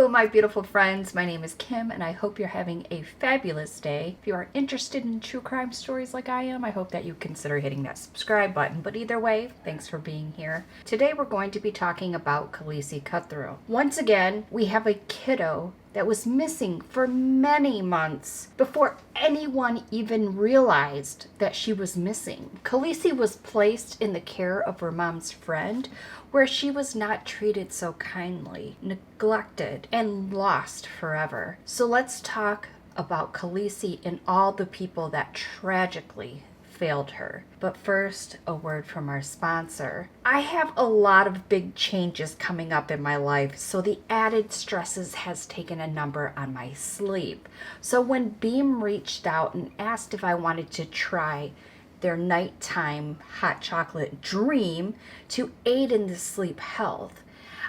Hello, my beautiful friends. My name is Kim, and I hope you're having a fabulous day. If you are interested in true crime stories like I am, I hope that you consider hitting that subscribe button. But either way, thanks for being here. Today, we're going to be talking about Khaleesi Cuthriell. Once again, we have a kiddo that was missing for many months before anyone even realized that she was missing. Khaleesi was placed in the care of her mom's friend, where she was not treated so kindly, neglected, and lost forever. So let's talk about Khaleesi and all the people that tragically failed her. But first, a word from our sponsor. I have a lot of big changes coming up in my life, so the added stresses has taken a number on my sleep. So when Beam reached out and asked if I wanted to try their nighttime hot chocolate dream to aid in the sleep health,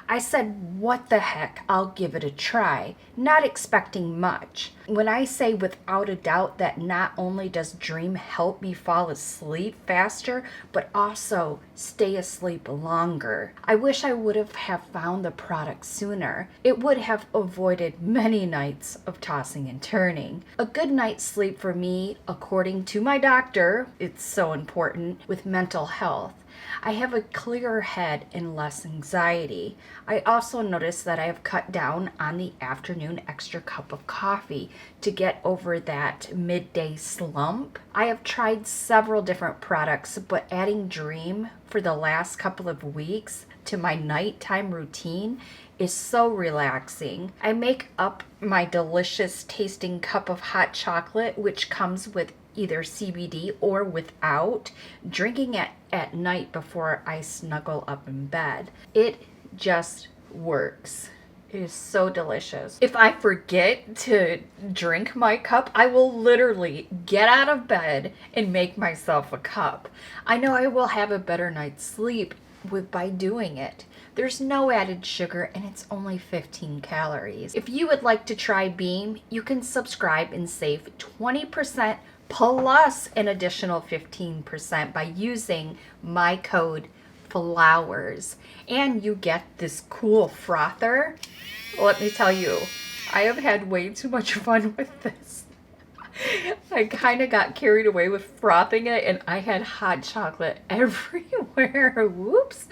I said, what the heck, I'll give it a try, not expecting much. When I say without a doubt that not only does Dream help me fall asleep faster, but also stay asleep longer. I wish I would have found the product sooner. It would have avoided many nights of tossing and turning. A good night's sleep for me, according to my doctor, it's so important with mental health. I have a clearer head and less anxiety. I also noticed that I have cut down on the afternoon extra cup of coffee to get over that midday slump. I have tried several different products, but adding Dream for the last couple of weeks to my nighttime routine is so relaxing. I make up my delicious tasting cup of hot chocolate, which comes with either CBD or without, drinking it at night before I snuggle up in bed. It just works. It is so delicious. If I forget to drink my cup, I will literally get out of bed and make myself a cup. I know I will have a better night's sleep by doing it. There's no added sugar and it's only 15 calories. If you would like to try Beam, you can subscribe and save 20% plus an additional 15% by using my code FLOWERS. And you get this cool frother. Let me tell you, I have had way too much fun with this. I kind of got carried away with frothing it, and I had hot chocolate everywhere. Whoops.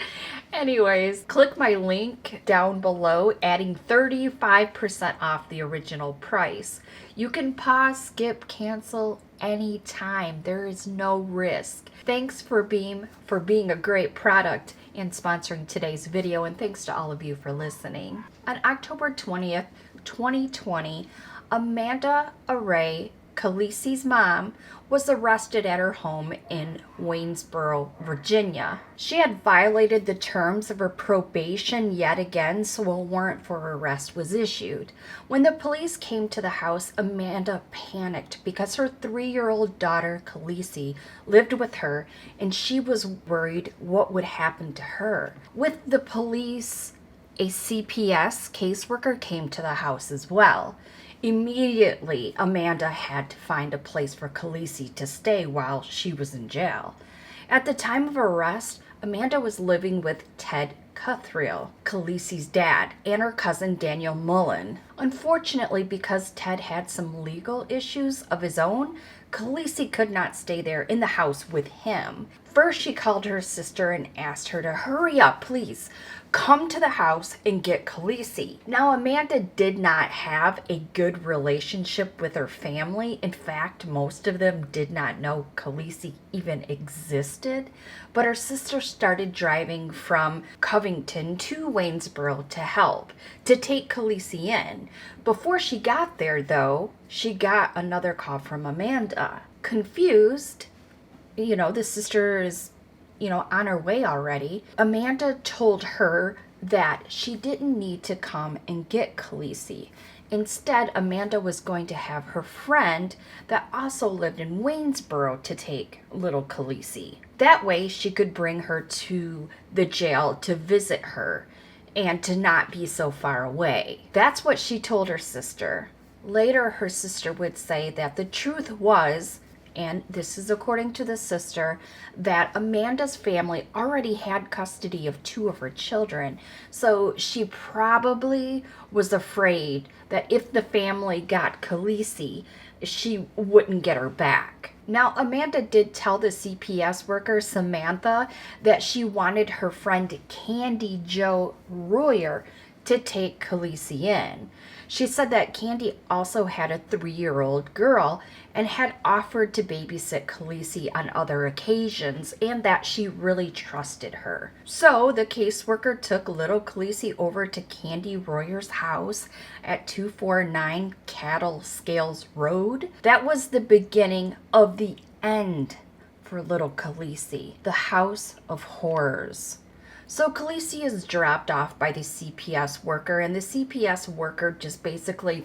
Anyways, click my link down below, adding 35% off the original price. You can pause, skip, cancel anytime. There is no risk. Thanks for Beam for being a great product and sponsoring today's video, and thanks to all of you for listening. On October 20th, 2020, Amanda Array, Khaleesi's mom, was arrested at her home in Waynesboro, Virginia. She had violated the terms of her probation yet again, so a warrant for her arrest was issued. When the police came to the house, Amanda panicked because her 3-year-old daughter, Khaleesi, lived with her, and she was worried what would happen to her. With the police, a CPS caseworker came to the house as well. Immediately, Amanda had to find a place for Khaleesi to stay while she was in jail. At the time of arrest, Amanda was living with Ted Cuthriell, Khaleesi's dad, and her cousin Daniel Mullen. Unfortunately, because Ted had some legal issues of his own, Khaleesi could not stay there in the house with him. First, she called her sister and asked her to hurry up, please. Come to the house and get Khaleesi. Now, Amanda did not have a good relationship with her family. In fact, most of them did not know Khaleesi even existed. But her sister started driving from Covington to Waynesboro to help, to take Khaleesi in. Before she got there, though, she got another call from Amanda. Confused, the sister is on her way already. Amanda told her that she didn't need to come and get Khaleesi. Instead, Amanda was going to have her friend that also lived in Waynesboro to take little Khaleesi. That way she could bring her to the jail to visit her and to not be so far away. That's what she told her sister. Later, her sister would say that the truth was and this is according to the sister, that Amanda's family already had custody of two of her children. So she probably was afraid that if the family got Khaleesi, she wouldn't get her back. Now, Amanda did tell the CPS worker, Samantha, that she wanted her friend Candy Jo Royer to take Khaleesi in. She said that Candy also had a 3-year-old girl and had offered to babysit Khaleesi on other occasions, and that she really trusted her. So the caseworker took little Khaleesi over to Candy Royer's house at 249 Cattle Scales Road. That was the beginning of the end for little Khaleesi, the house of horrors. So Khaleesi is dropped off by the CPS worker, and the CPS worker just basically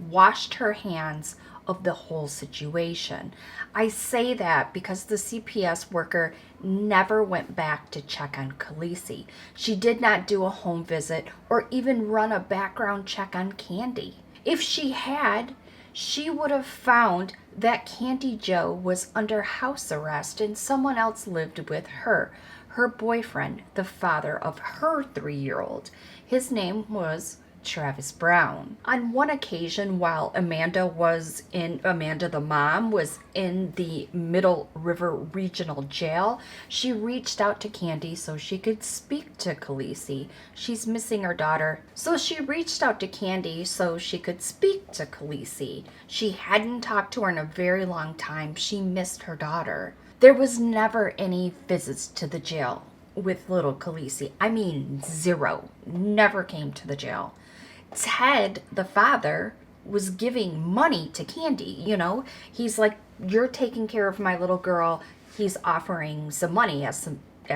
washed her hands of the whole situation. I say that because the CPS worker never went back to check on Khaleesi. She did not do a home visit or even run a background check on Candy. If she had, she would have found that Candy Jo was under house arrest and someone else lived with her. Her boyfriend, the father of her 3-year-old. His name was Travis Brown. On one occasion, while Amanda the mom was in the Middle River Regional Jail, she reached out to Candy so she could speak to Khaleesi. She's missing her daughter. So she reached out to Candy so she could speak to Khaleesi. She hadn't talked to her in a very long time. She missed her daughter. There was never any visits to the jail with little Khaleesi. I mean, zero. Never came to the jail. Ted, the father, was giving money to Candy, He's like, you're taking care of my little girl. He's offering some money as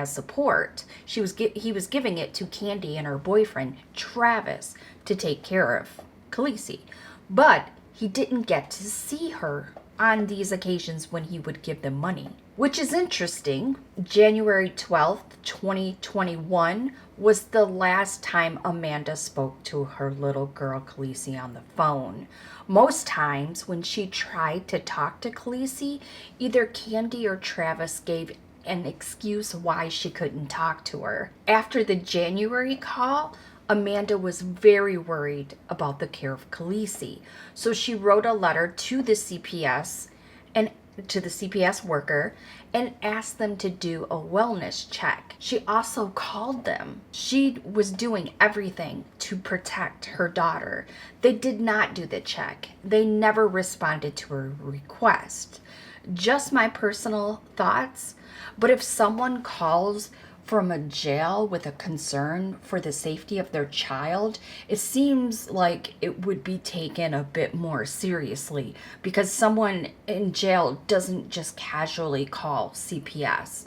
support. He was giving it to Candy and her boyfriend, Travis, to take care of Khaleesi. But he didn't get to see her on these occasions when he would give them money. Which is interesting. January 12th, 2021 was the last time Amanda spoke to her little girl Khaleesi on the phone. Most times when she tried to talk to Khaleesi, either Candy or Travis gave an excuse why she couldn't talk to her. After the January call, Amanda was very worried about the care of Khaleesi. So she wrote a letter to the CPS and to the CPS worker and asked them to do a wellness check. She also called them. She was doing everything to protect her daughter. They did not do the check. They never responded to her request. Just my personal thoughts, but if someone calls from a jail with a concern for the safety of their child, it seems like it would be taken a bit more seriously, because someone in jail doesn't just casually call CPS,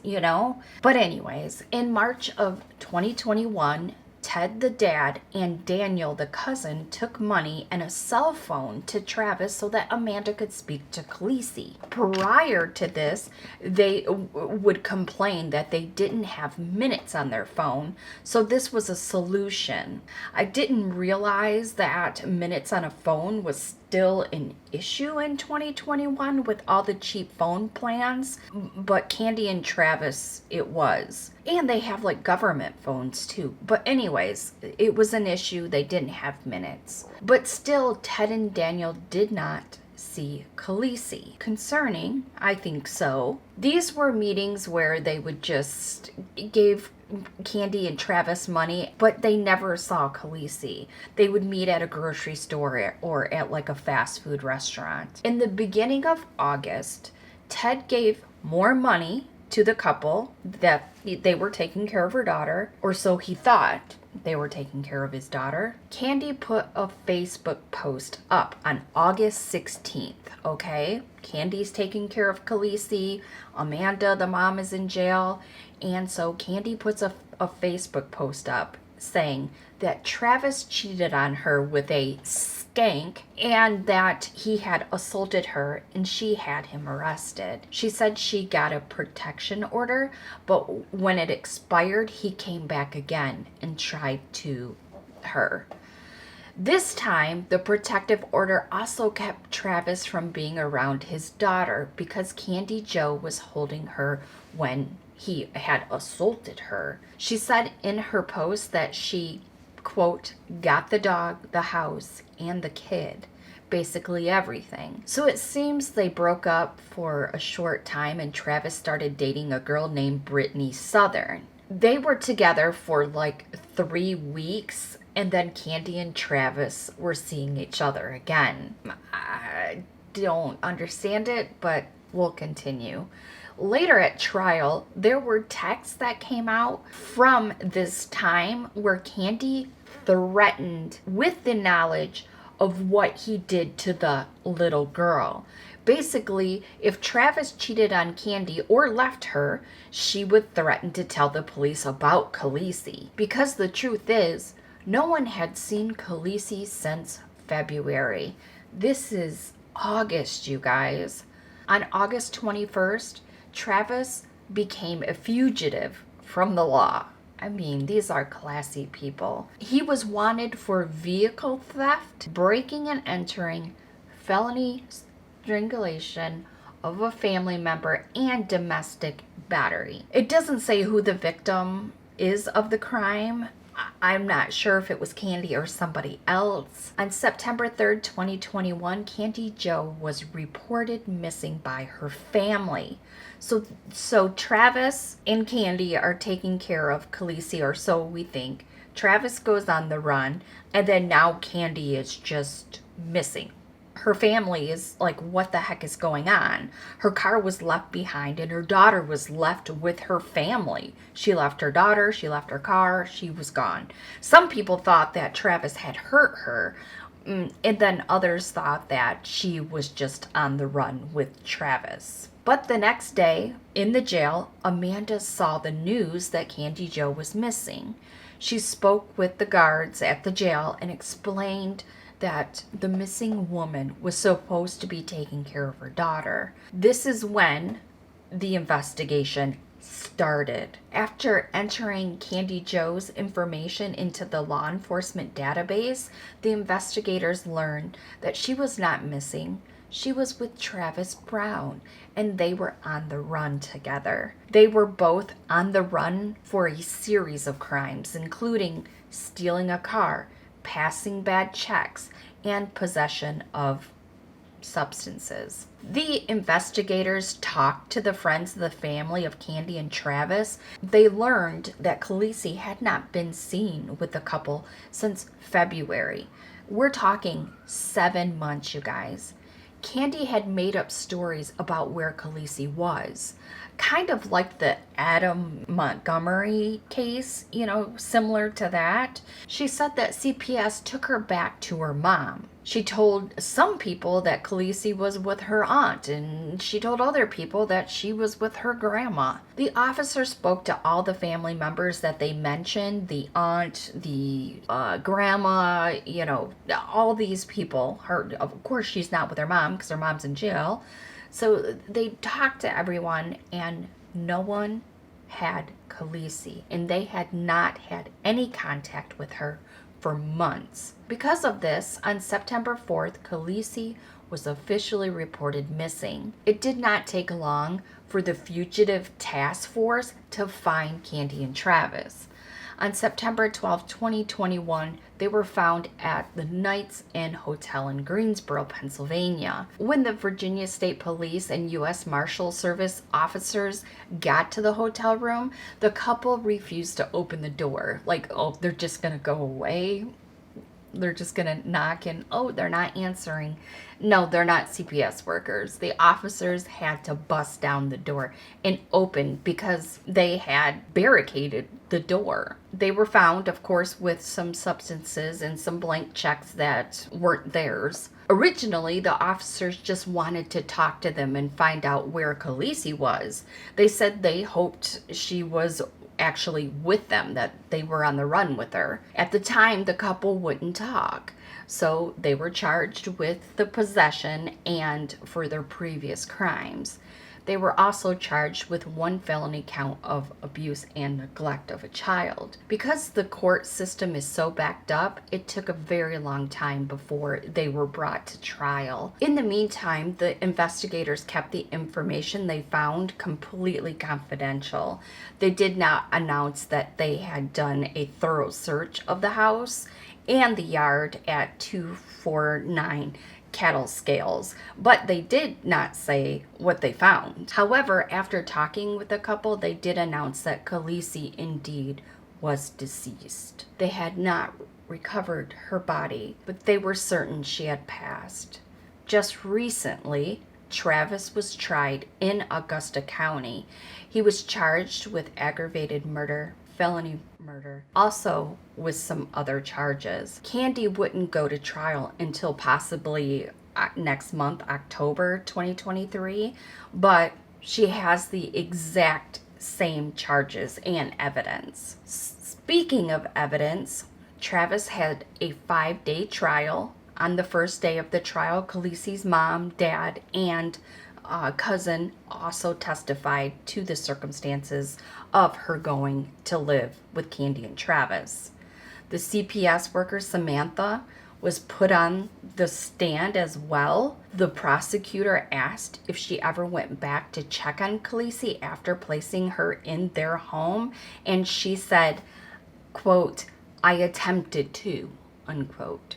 But anyways, in March of 2021, Ted, the dad, and Daniel, the cousin, took money and a cell phone to Travis so that Amanda could speak to Khaleesi. Prior to this, they would complain that they didn't have minutes on their phone, so this was a solution. I didn't realize that minutes on a phone was still an issue in 2021 with all the cheap phone plans, but Candy and Travis, it was. And they have like government phones too. But anyways, it was an issue. They didn't have minutes. But still, Ted and Daniel did not see Khaleesi. Concerning, I think so. These were meetings where they would just give Candy and Travis money, but they never saw Khaleesi. They would meet at a grocery store or at like a fast food restaurant. In the beginning of August, Ted gave more money to the couple that they were taking care of her daughter, or so he thought they were taking care of his daughter. Candy put a Facebook post up on August 16th, okay? Candy's taking care of Khaleesi. Amanda, the mom, is in jail. And so Candy puts a Facebook post up saying that Travis cheated on her with a skank and that he had assaulted her and she had him arrested. She said she got a protection order, but when it expired, he came back again and tried to her. This time, the protective order also kept Travis from being around his daughter because Candy Joe was holding her when he had assaulted her. She said in her post that she, quote, got the dog, the house, and the kid. Basically everything. So it seems they broke up for a short time and Travis started dating a girl named Brittany Southern. They were together for like 3 weeks and then Candy and Travis were seeing each other again. I don't understand it, but we'll continue. Later at trial, there were texts that came out from this time where Candy threatened with the knowledge of what he did to the little girl. Basically, if Travis cheated on Candy or left her, she would threaten to tell the police about Khaleesi. Because the truth is, no one had seen Khaleesi since February. This is August, you guys. On August 21st, Travis became a fugitive from the law. I mean, these are classy people. He was wanted for vehicle theft, breaking and entering, felony strangulation of a family member, and domestic battery. It doesn't say who the victim is of the crime. I'm not sure if it was Candy or somebody else. On September 3rd, 2021, Candy Joe was reported missing by her family. So Travis and Candy are taking care of Khaleesi, or so we think. Travis goes on the run, and then now Candy is just missing. Her family is like, what the heck is going on? Her car was left behind and her daughter was left with her family. She left her daughter, she left her car, she was gone. Some people thought that Travis had hurt her, and then others thought that she was just on the run with Travis. But the next day, in the jail, Amanda saw the news that Candy Joe was missing. She spoke with the guards at the jail and explained that the missing woman was supposed to be taking care of her daughter. This is when the investigation started. After entering Candy Joe's information into the law enforcement database, the investigators learned that she was not missing. She was with Travis Brown, and they were on the run together. They were both on the run for a series of crimes, including stealing a car, passing bad checks, and possession of substances. The investigators talked to the friends of the family of Candy and Travis. They learned that Khaleesi had not been seen with the couple since February. We're talking 7 months, you guys. Candy had made up stories about where Khaleesi was. Kind of like the Adam Montgomery case, similar to that. She said that CPS took her back to her mom. She told some people that Khaleesi was with her aunt, and she told other people that she was with her grandma. The officer spoke to all the family members that they mentioned, the aunt, the grandma, all these people. Of course, she's not with her mom because her mom's in jail. So they talked to everyone, and no one had Khaleesi, and they had not had any contact with her for months. Because of this, on September 4th, Khaleesi was officially reported missing. It did not take long for the fugitive task force to find Candy and Travis. On September 12, 2021, they were found at the Knights Inn Hotel in Greensboro, Pennsylvania. When the Virginia State Police and U.S. Marshal Service officers got to the hotel room, the couple refused to open the door. Like, oh, they're just going to go away? They're just going to knock and, oh, they're not answering. No, they're not CPS workers. The officers had to bust down the door and open because they had barricaded the door. They were found, of course, with some substances and some blank checks that weren't theirs. Originally, the officers just wanted to talk to them and find out where Khaleesi was. They said they hoped she was actually with them, that they were on the run with her. At the time, the couple wouldn't talk. So they were charged with the possession and for their previous crimes. They were also charged with one felony count of abuse and neglect of a child. Because the court system is so backed up, it took a very long time before they were brought to trial. In the meantime, the investigators kept the information they found completely confidential. They did not announce that they had done a thorough search of the house and the yard at 249 cattle scales, but they did not say what they found. However, after talking with the couple, they did announce that Khaleesi indeed was deceased. They had not recovered her body, but they were certain she had passed. Just recently, Travis was tried in Augusta County. He was charged with aggravated murder, felony murder, also with some other charges. Candy wouldn't go to trial until possibly next month, October 2023, but she has the exact same charges and evidence. Speaking of evidence, Travis had a 5-day trial. On the first day of the trial, Khaleesi's mom, dad, and cousin also testified to the circumstances of her going to live with Candy and Travis. The CPS worker Samantha was put on the stand as well. The prosecutor asked if she ever went back to check on Khaleesi after placing her in their home, and she said, quote, "I attempted to," unquote.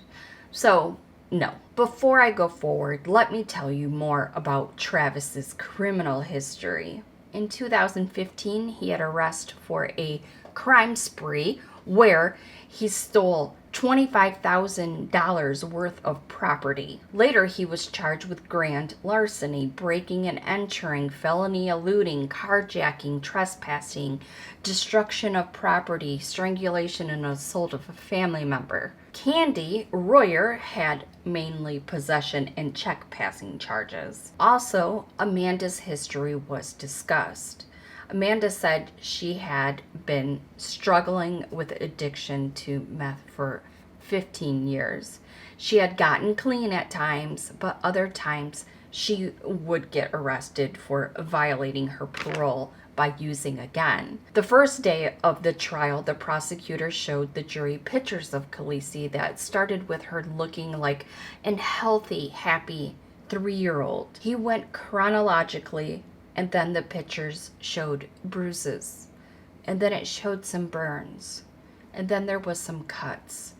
So, no. Before I go forward, let me tell you more about Travis's criminal history. In 2015, he had arrested for a crime spree where he stole $25,000 worth of property. Later, he was charged with grand larceny, breaking and entering, felony eluding, carjacking, trespassing, destruction of property, strangulation, and assault of a family member. Candy Royer had mainly possession and check passing charges. Also, Amanda's history was discussed. Amanda said she had been struggling with addiction to meth for 15 years. She had gotten clean at times, but other times she would get arrested for violating her parole by using again. The first day of the trial, the prosecutor showed the jury pictures of Khaleesi that started with her looking like an healthy, happy 3-year-old. He went chronologically, and then the pictures showed bruises, and then it showed some burns, and then there was some cuts,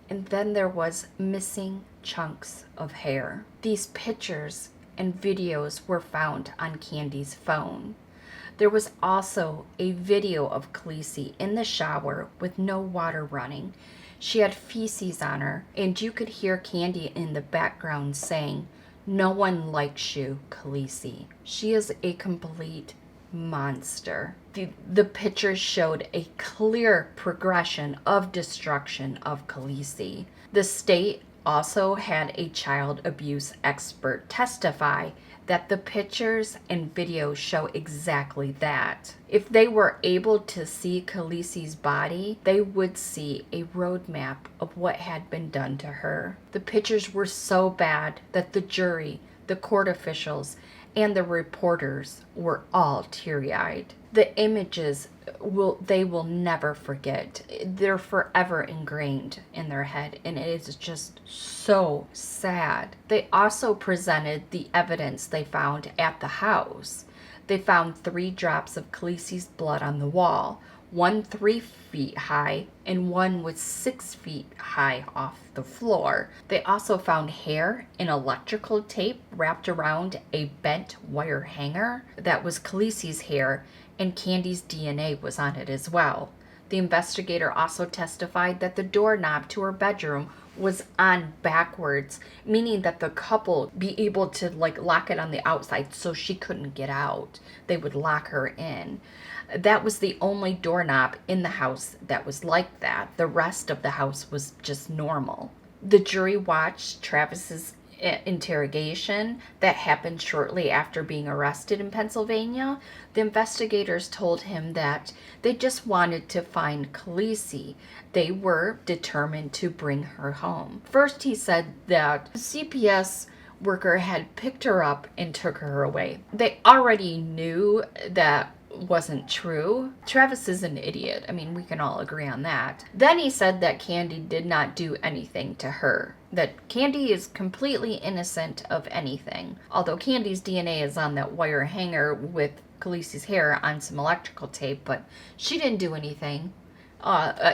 and then there was missing chunks of hair. These pictures and videos were found on Candy's phone. There was also a video of Khaleesi in the shower with no water running. She had feces on her, and you could hear Candy in the background saying, "No one likes you, Khaleesi. She is a complete monster." The pictures showed a clear progression of destruction of Khaleesi. The state also had a child abuse expert testify that the pictures and videos show exactly that. If they were able to see Khaleesi's body, they would see a roadmap of what had been done to her. The pictures were so bad that the jury, the court officials, and the reporters were all teary-eyed. The images they will never forget. They're forever ingrained in their head, and it is just so sad. They also presented the evidence they found at the house. They found 3 drops of Khaleesi's blood on the wall, one 3 feet high and one was 6 feet high off the floor. They also found hair and electrical tape wrapped around a bent wire hanger that was Khaleesi's hair, and Candy's DNA was on it as well. The investigator also testified that the doorknob to her bedroom was on backwards, meaning that the couple be able to lock it on the outside so she couldn't get out. They would lock her in. That was the only doorknob in the house that was like that. The rest of the house was just normal. The jury watched Travis's interrogation that happened shortly after being arrested in Pennsylvania, the investigators told him that they just wanted to find Khaleesi. They were determined to bring her home. First, he said that a CPS worker had picked her up and took her away. They already knew that wasn't true. Travis is an idiot. I mean, we can all agree on that. Then he said that Candy did not do anything to her, that Candy is completely innocent of anything. Although Candy's DNA is on that wire hanger with Khaleesi's hair on some electrical tape, but she didn't do anything.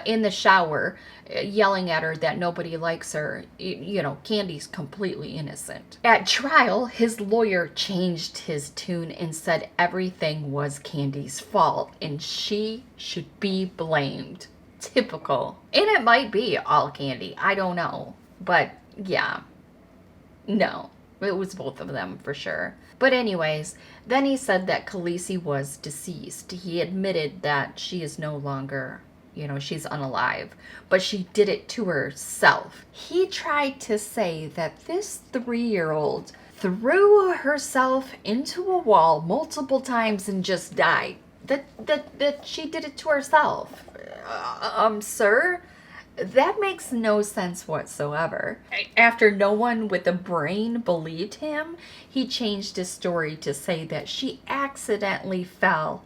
In the shower, yelling at her that nobody likes her. Candy's completely innocent. At trial, his lawyer changed his tune and said everything was Candy's fault and she should be blamed. Typical. And it might be all Candy. I don't know. But yeah. No. It was both of them for sure. But anyways, then he said that Khaleesi was deceased. He admitted that she is no longer, she's unalive, but she did it to herself. He tried to say that this 3-year-old threw herself into a wall multiple times and just died. That she did it to herself. Sir? That makes no sense whatsoever. After no one with a brain believed him, he changed his story to say that she accidentally fell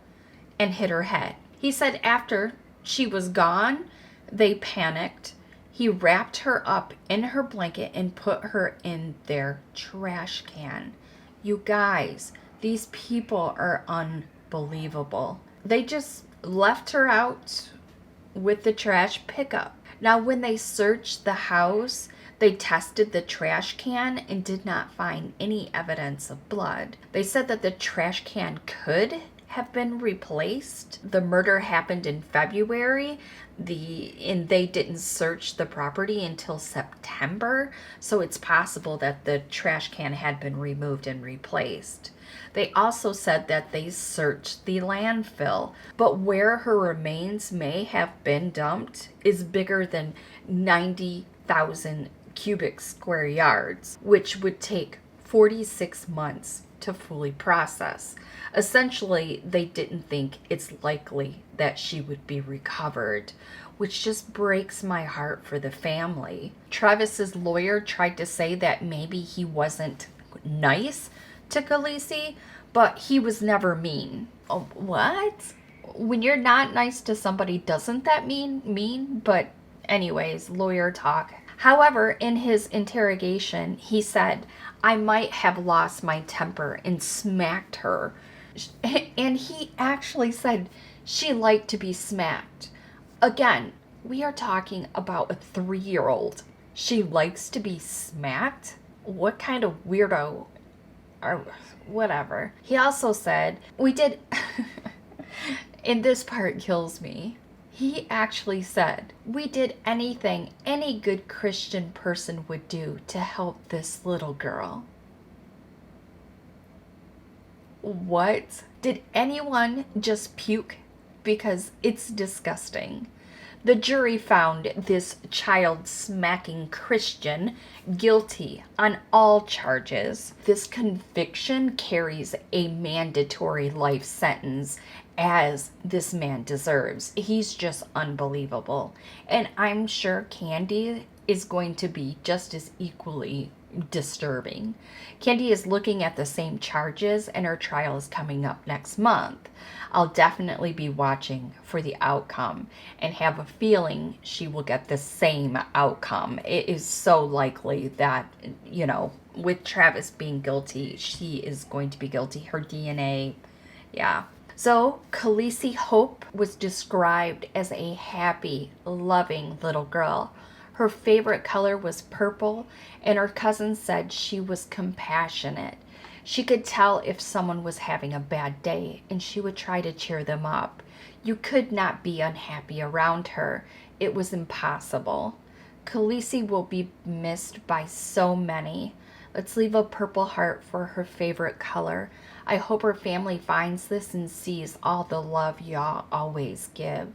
and hit her head. He said after she was gone, they panicked. He wrapped her up in her blanket and put her in their trash can. You guys, these people are unbelievable. They just left her out with the trash pickup. Now, when they searched the house, they tested the trash can and did not find any evidence of blood. They said that the trash can could have been replaced. The murder happened in February, and they didn't search the property until September, so it's possible that the trash can had been removed and replaced. They also said that they searched the landfill, but where her remains may have been dumped is bigger than 90,000 cubic square yards, which would take 46 months to fully process. Essentially, they didn't think it's likely that she would be recovered, which just breaks my heart for the family. Travis's lawyer tried to say that maybe he wasn't nice to Khaleesi, but he was never mean. Oh, what? When you're not nice to somebody, doesn't that mean mean? But anyways, lawyer talk. However, in his interrogation, he said, I might have lost my temper and smacked her. And he actually said she liked to be smacked. Again, we are talking about a 3-year-old. She likes to be smacked? What kind of weirdo? Or whatever. He also said, we did, and this part kills me. He actually said, we did anything any good Christian person would do to help this little girl. What? Did anyone just puke? Because it's disgusting. The jury found this child-smacking Christian guilty on all charges. This conviction carries a mandatory life sentence, as this man deserves. He's just unbelievable. And I'm sure Candy is going to be just as equally disturbing. Candy is looking at the same charges, and her trial is coming up next month. I'll definitely be watching for the outcome and have a feeling she will get the same outcome. It is so likely that, with Travis being guilty, she is going to be guilty. Her DNA, yeah. So, Khaleesi Hope was described as a happy, loving little girl. Her favorite color was purple, and her cousin said she was compassionate. She could tell if someone was having a bad day, and she would try to cheer them up. You could not be unhappy around her. It was impossible. Khaleesi will be missed by so many. Let's leave a purple heart for her favorite color. I hope her family finds this and sees all the love y'all always give.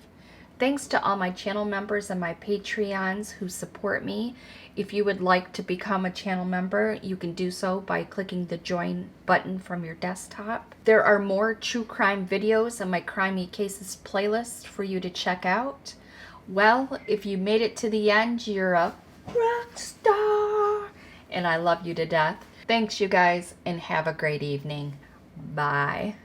Thanks to all my channel members and my Patreons who support me. If you would like to become a channel member, you can do so by clicking the join button from your desktop. There are more true crime videos in my Crimey Cases playlist for you to check out. Well, if you made it to the end, you're a rock star, and I love you to death. Thanks, you guys, and have a great evening. Bye.